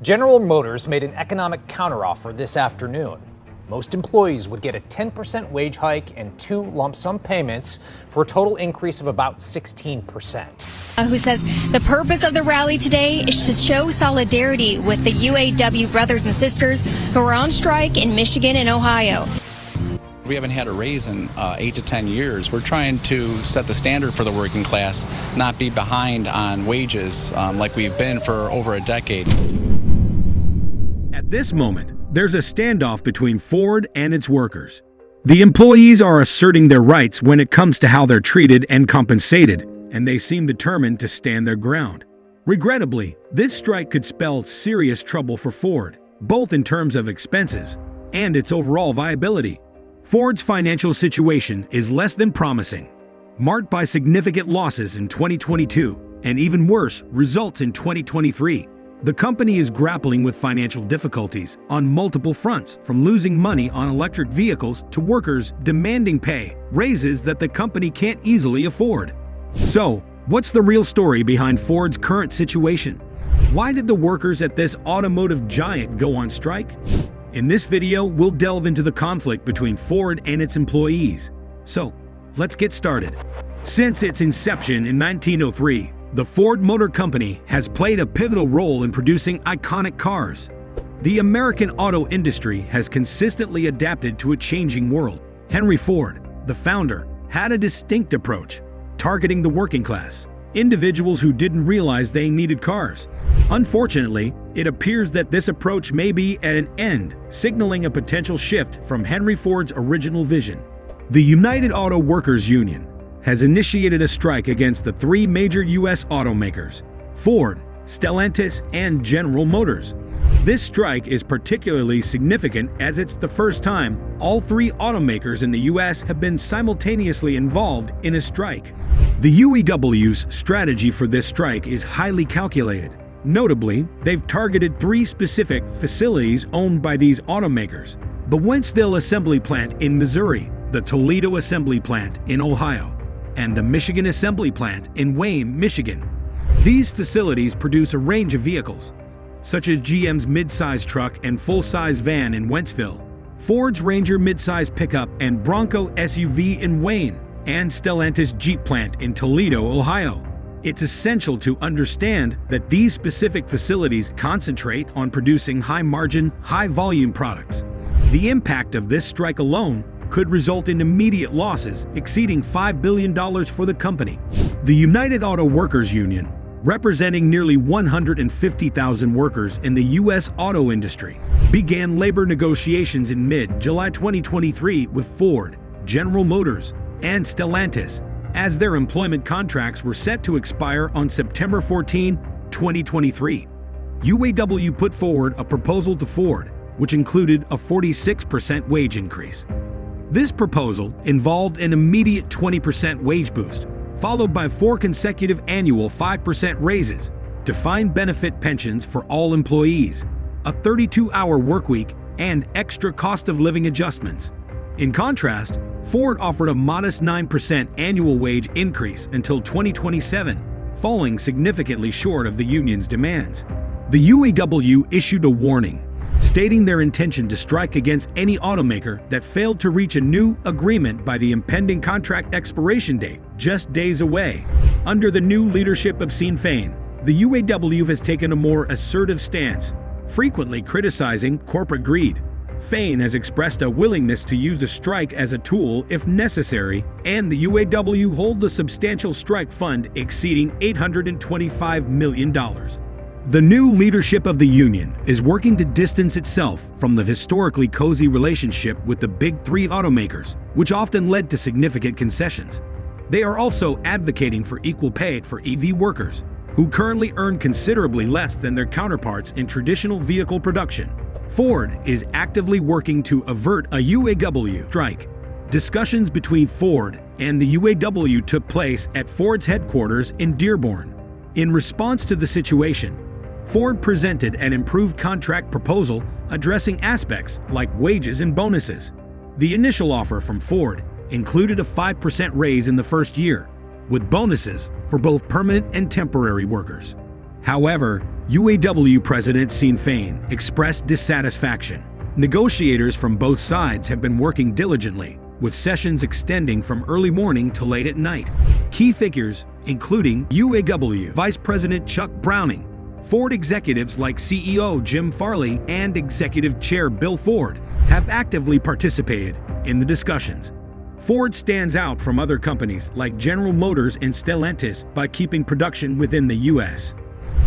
General Motors made an economic counteroffer this afternoon. Most employees would get a 10% wage hike and 2 lump sum payments for a total increase of about 16%. Who says the purpose of the rally today is to show solidarity with the UAW brothers and sisters who are on strike in Michigan and Ohio. We haven't had a raise in 8 to 10 years. We're trying to set the standard for the working class, not be behind on wages like we've been for over a decade. At this moment, there's a standoff between Ford and its workers. The employees are asserting their rights when it comes to how they're treated and compensated, and they seem determined to stand their ground. Regrettably, this strike could spell serious trouble for Ford, both in terms of expenses and its overall viability. Ford's financial situation is less than promising, marked by significant losses in 2022 and even worse results in 2023. The company is grappling with financial difficulties on multiple fronts, from losing money on electric vehicles to workers demanding pay raises that the company can't easily afford. So, what's the real story behind Ford's current situation? Why did the workers at this automotive giant go on strike? In this video, we'll delve into the conflict between Ford and its employees. So, let's get started. Since its inception in 1903, the Ford Motor Company has played a pivotal role in producing iconic cars. The American auto industry has consistently adapted to a changing world. Henry Ford, the founder, had a distinct approach, targeting the working class, individuals who didn't realize they needed cars. Unfortunately, it appears that this approach may be at an end, signaling a potential shift from Henry Ford's original vision. The United Auto Workers Union has initiated a strike against the 3 major U.S. automakers, Ford, Stellantis, and General Motors. This strike is particularly significant as it's the first time all 3 automakers in the U.S. have been simultaneously involved in a strike. The UAW's strategy for this strike is highly calculated. Notably, they've targeted 3 specific facilities owned by these automakers: the Wentzville Assembly Plant in Missouri, the Toledo Assembly Plant in Ohio, and the Michigan Assembly Plant in Wayne, Michigan. These facilities produce a range of vehicles, such as GM's mid-size truck and full-size van in Wentzville, Ford's Ranger mid-size pickup and Bronco SUV in Wayne, and Stellantis Jeep plant in Toledo, Ohio. It's essential to understand that these specific facilities concentrate on producing high-margin, high-volume products. The impact of this strike alone could result in immediate losses exceeding $5 billion for the company. The United Auto Workers Union, representing nearly 150,000 workers in the U.S. auto industry, began labor negotiations in mid-July 2023 with Ford, General Motors, and Stellantis, as their employment contracts were set to expire on September 14, 2023. UAW put forward a proposal to Ford, which included a 46% wage increase. This proposal involved an immediate 20% wage boost, followed by 4 consecutive annual 5% raises, defined benefit pensions for all employees, a 32-hour workweek, and extra cost of living adjustments. In contrast, Ford offered a modest 9% annual wage increase until 2027, falling significantly short of the union's demands. The UAW issued a warning, stating their intention to strike against any automaker that failed to reach a new agreement by the impending contract expiration date, just days away. Under the new leadership of Sinn Féin, the UAW has taken a more assertive stance, frequently criticizing corporate greed. Féin has expressed a willingness to use a strike as a tool if necessary, and the UAW holds a substantial strike fund exceeding $825 million. The new leadership of the union is working to distance itself from the historically cozy relationship with the big 3 automakers, which often led to significant concessions. They are also advocating for equal pay for EV workers, who currently earn considerably less than their counterparts in traditional vehicle production. Ford is actively working to avert a UAW strike. Discussions between Ford and the UAW took place at Ford's headquarters in Dearborn. In response to the situation, Ford presented an improved contract proposal addressing aspects like wages and bonuses. The initial offer from Ford included a 5% raise in the first year, with bonuses for both permanent and temporary workers. However, UAW President Sinn Féin expressed dissatisfaction. Negotiators from both sides have been working diligently, with sessions extending from early morning to late at night. Key figures, including UAW Vice President Chuck Browning, Ford executives like CEO Jim Farley and Executive Chair Bill Ford, have actively participated in the discussions. Ford stands out from other companies like General Motors and Stellantis by keeping production within the U.S.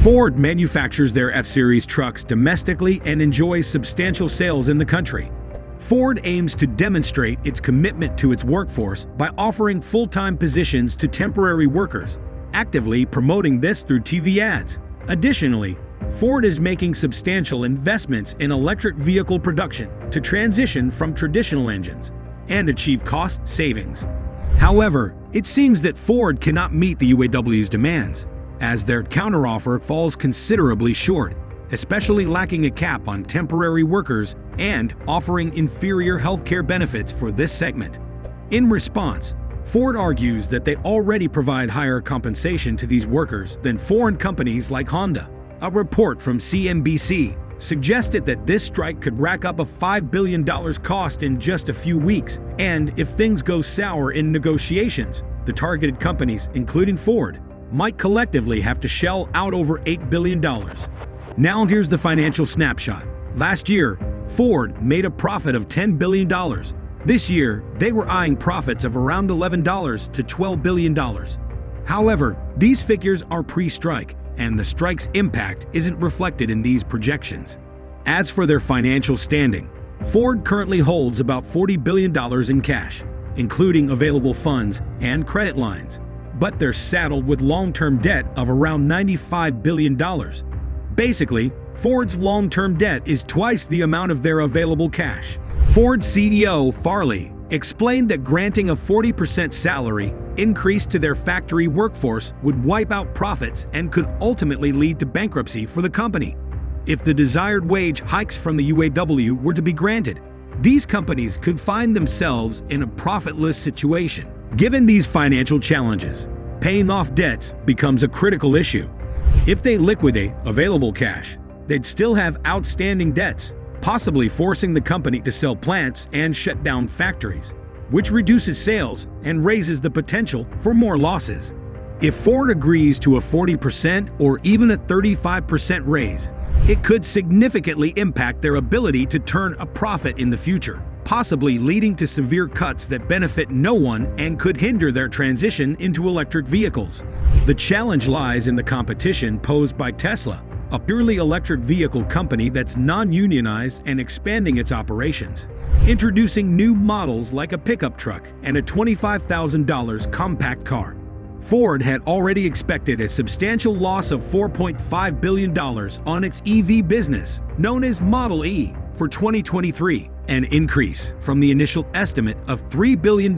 Ford manufactures their F-Series trucks domestically and enjoys substantial sales in the country. Ford aims to demonstrate its commitment to its workforce by offering full-time positions to temporary workers, actively promoting this through TV ads. Additionally, Ford is making substantial investments in electric vehicle production to transition from traditional engines and achieve cost savings. However, it seems that Ford cannot meet the UAW's demands, as their counteroffer falls considerably short, especially lacking a cap on temporary workers and offering inferior healthcare benefits for this segment. In response, Ford argues that they already provide higher compensation to these workers than foreign companies like Honda. A report from CNBC suggested that this strike could rack up a $5 billion cost in just a few weeks, and if things go sour in negotiations, the targeted companies, including Ford, might collectively have to shell out over $8 billion. Now here's the financial snapshot. Last year, Ford made a profit of $10 billion. This year, they were eyeing profits of around $11 to $12 billion. However, these figures are pre-strike, and the strike's impact isn't reflected in these projections. As for their financial standing, Ford currently holds about $40 billion in cash, including available funds and credit lines, but they're saddled with long-term debt of around $95 billion. Basically, Ford's long-term debt is twice the amount of their available cash. Ford CEO Farley explained that granting a 40% salary increase to their factory workforce would wipe out profits and could ultimately lead to bankruptcy for the company. If the desired wage hikes from the UAW were to be granted, these companies could find themselves in a profitless situation. Given these financial challenges, paying off debts becomes a critical issue. If they liquidate available cash, they'd still have outstanding debts, possibly forcing the company to sell plants and shut down factories, which reduces sales and raises the potential for more losses. If Ford agrees to a 40% or even a 35% raise, it could significantly impact their ability to turn a profit in the future, possibly leading to severe cuts that benefit no one and could hinder their transition into electric vehicles. The challenge lies in the competition posed by Tesla, a purely electric vehicle company that's non-unionized and expanding its operations, introducing new models like a pickup truck and a $25,000 compact car. Ford had already expected a substantial loss of $4.5 billion on its EV business, known as Model E, for 2023, an increase from the initial estimate of $3 billion.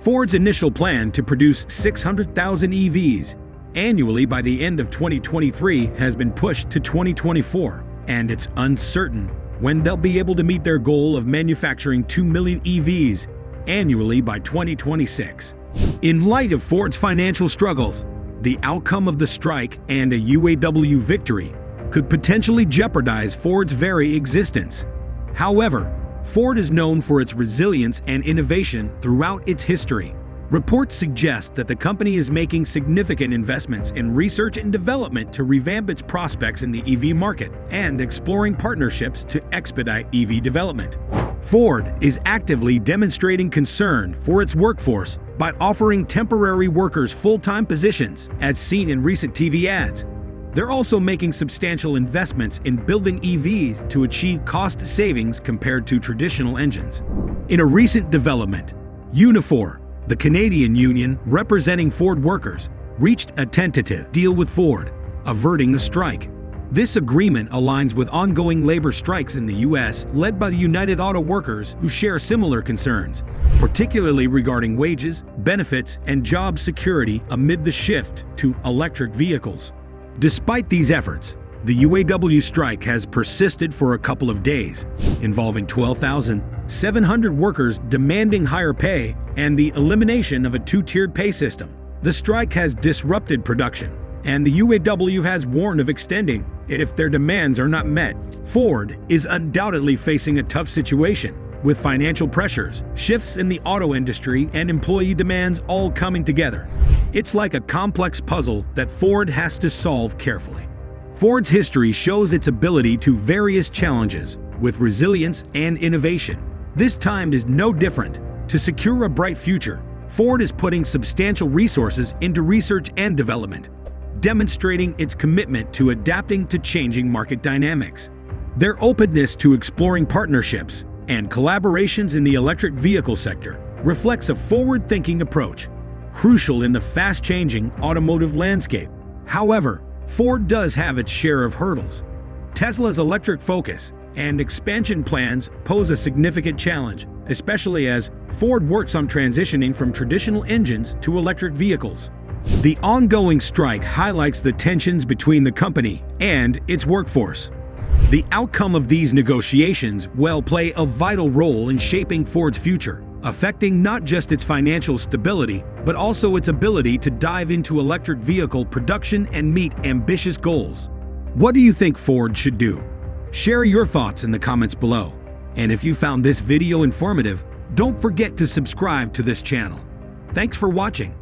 Ford's initial plan to produce 600,000 EVs annually by the end of 2023 has been pushed to 2024, and it's uncertain when they'll be able to meet their goal of manufacturing 2 million EVs annually by 2026. In light of Ford's financial struggles, the outcome of the strike and a UAW victory could potentially jeopardize Ford's very existence. However, Ford is known for its resilience and innovation throughout its history. Reports suggest that the company is making significant investments in research and development to revamp its prospects in the EV market and exploring partnerships to expedite EV development. Ford is actively demonstrating concern for its workforce by offering temporary workers full-time positions, as seen in recent TV ads. They're also making substantial investments in building EVs to achieve cost savings compared to traditional engines. In a recent development, Unifor, the Canadian union representing Ford workers, reached a tentative deal with Ford, averting the strike. This agreement aligns with ongoing labor strikes in the U.S. led by the United Auto Workers, who share similar concerns, particularly regarding wages, benefits, and job security amid the shift to electric vehicles. Despite these efforts, the UAW strike has persisted for a couple of days, involving 12,700 workers demanding higher pay and the elimination of a two-tiered pay system. The strike has disrupted production, and the UAW has warned of extending it if their demands are not met. Ford is undoubtedly facing a tough situation, with financial pressures, shifts in the auto industry, and employee demands all coming together. It's like a complex puzzle that Ford has to solve carefully. Ford's history shows its ability to various challenges with resilience and innovation. This time is no different. To secure a bright future, Ford is putting substantial resources into research and development, demonstrating its commitment to adapting to changing market dynamics. Their openness to exploring partnerships and collaborations in the electric vehicle sector reflects a forward-thinking approach, crucial in the fast-changing automotive landscape. However, Ford does have its share of hurdles. Tesla's electric focus and expansion plans pose a significant challenge, especially as Ford works on transitioning from traditional engines to electric vehicles. The ongoing strike highlights the tensions between the company and its workforce. The outcome of these negotiations will play a vital role in shaping Ford's future, affecting not just its financial stability, but also its ability to dive into electric vehicle production and meet ambitious goals. What do you think Ford should do? Share your thoughts in the comments below. And if you found this video informative, don't forget to subscribe to this channel. Thanks for watching.